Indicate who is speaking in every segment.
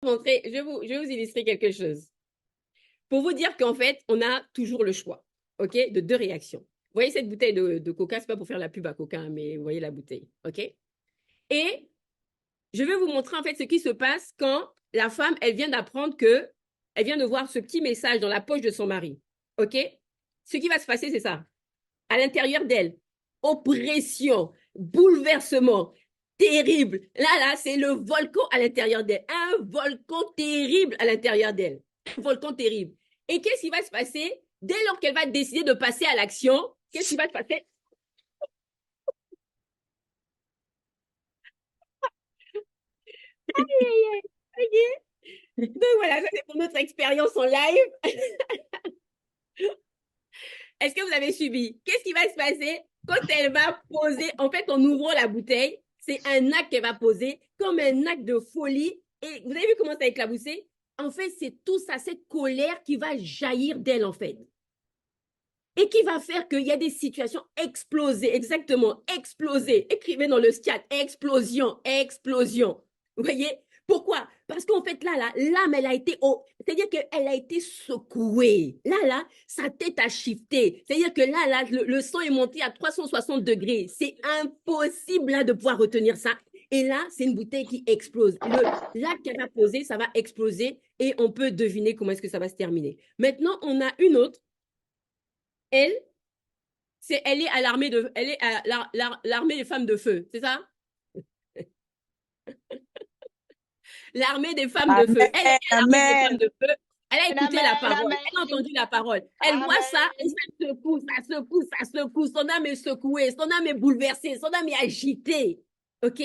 Speaker 1: montrer, je vais vous illustrer quelque chose. Pour vous dire qu'en fait, on a toujours le choix, OK, de deux réactions. Vous voyez cette bouteille de coca, c'est pas pour faire la pub à coca, mais vous voyez la bouteille, OK? Et je vais vous montrer en fait ce qui se passe quand la femme, elle vient d'apprendre que, elle vient de voir ce petit message dans la poche de son mari, OK? Ce qui va se passer, c'est ça. À l'intérieur d'elle, oppression, bouleversement, terrible. Là, c'est le volcan à l'intérieur d'elle. Un volcan terrible à l'intérieur d'elle. Un volcan terrible. Et qu'est-ce qui va se passer dès lors qu'elle va décider de passer à l'action? Qu'est-ce qui va se passer? Donc voilà, ça c'est pour notre expérience en live. Est-ce que vous avez suivi? Qu'est-ce qui va se passer quand elle va poser? En fait, en ouvrant la bouteille, c'est un acte qu'elle va poser comme un acte de folie. Et vous avez vu comment ça a éclaboussé? En fait, c'est tout ça, cette colère qui va jaillir d'elle, en fait. Et qui va faire qu'il y a des situations explosées, exactement, explosées. Écrivez dans le chat, explosion, explosion. Vous voyez? Pourquoi? Parce qu'en fait, l'âme, elle a été, c'est-à-dire qu'elle a été secouée. Là, sa tête a shifté. C'est-à-dire que le sang est monté à 360 degrés. C'est impossible, là, de pouvoir retenir ça. Et là, c'est une bouteille qui explose. L'acte qu'elle va poser, ça va exploser et on peut deviner comment est-ce que ça va se terminer. Maintenant, on a une autre. Elle, elle est à l'armée elle est à l'armée des femmes de feu, c'est ça? L'armée des femmes de feu. Elle est à l'armée des femmes de feu. Elle a écouté la parole. Elle a entendu la parole. Elle voit ça et ça secoue, ça secoue, ça secoue. Son âme est secouée, son âme est bouleversée, son âme est agitée. OK?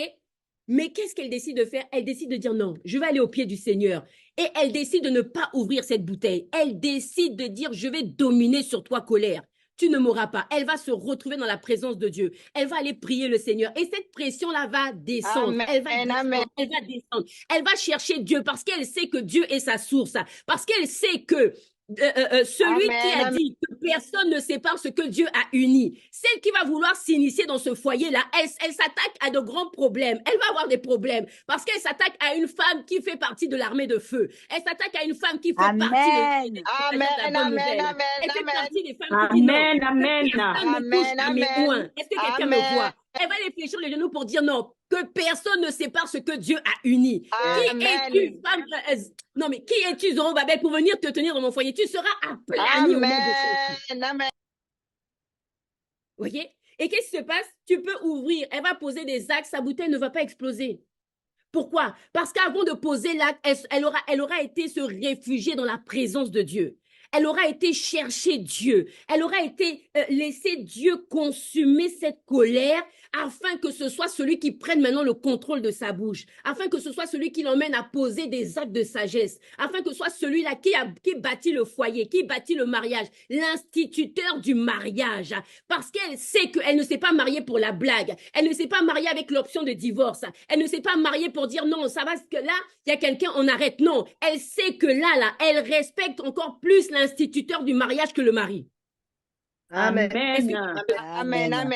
Speaker 1: Mais qu'est-ce qu'elle décide de faire? Elle décide de dire non, je vais aller au pied du Seigneur. Et elle décide de ne pas ouvrir cette bouteille. Elle décide de dire, je vais dominer sur toi, colère. Tu ne mourras pas. Elle va se retrouver dans la présence de Dieu. Elle va aller prier le Seigneur. Et cette pression-là va descendre.
Speaker 2: Amen.
Speaker 1: Elle va descendre. Elle va descendre. Elle va chercher Dieu parce qu'elle sait que Dieu est sa source. Parce qu'elle sait que celui qui a dit que personne ne sépare ce que Dieu a uni, celle qui va vouloir s'initier dans ce foyer-là, elle s'attaque à de grands problèmes. Elle va avoir des problèmes parce qu'elle s'attaque à une femme qui fait partie de l'armée de feu. Elle s'attaque à une femme qui fait partie de la bonne nouvelle. Elle fait partie des femmes qui disent non. Personne ne touche à mes points. Est-ce que quelqu'un me voit? Elle va les fléchir les genoux pour dire non, que personne ne sépare ce que Dieu a uni. Amen. Qui es-tu, femme? Non, mais qui es-tu, Zorobabel, pour venir te tenir dans mon foyer? Tu seras aplani au nom de Jésus. Amen. Vous voyez? Et qu'est-ce qui se passe? Tu peux ouvrir. Elle va poser des actes. Sa bouteille ne va pas exploser. Pourquoi? Parce qu'avant de poser l'acte, elle aura été se réfugier dans la présence de Dieu. Elle aura été chercher Dieu. Elle aura été laisser Dieu consumer cette colère afin que ce soit celui qui prenne maintenant le contrôle de sa bouche, afin que ce soit celui qui l'emmène à poser des actes de sagesse, afin que ce soit celui-là qui bâtit le foyer, qui bâtit le mariage, l'instituteur du mariage. Parce qu'elle sait qu'elle ne s'est pas mariée pour la blague. Elle ne s'est pas mariée avec l'option de divorce. Elle ne s'est pas mariée pour dire non, ça va, que là, il y a quelqu'un, on arrête. Non, elle sait que là, elle respecte encore plus l'instituteur du mariage que le mari.
Speaker 2: Amen.
Speaker 1: Amen.
Speaker 2: Amen.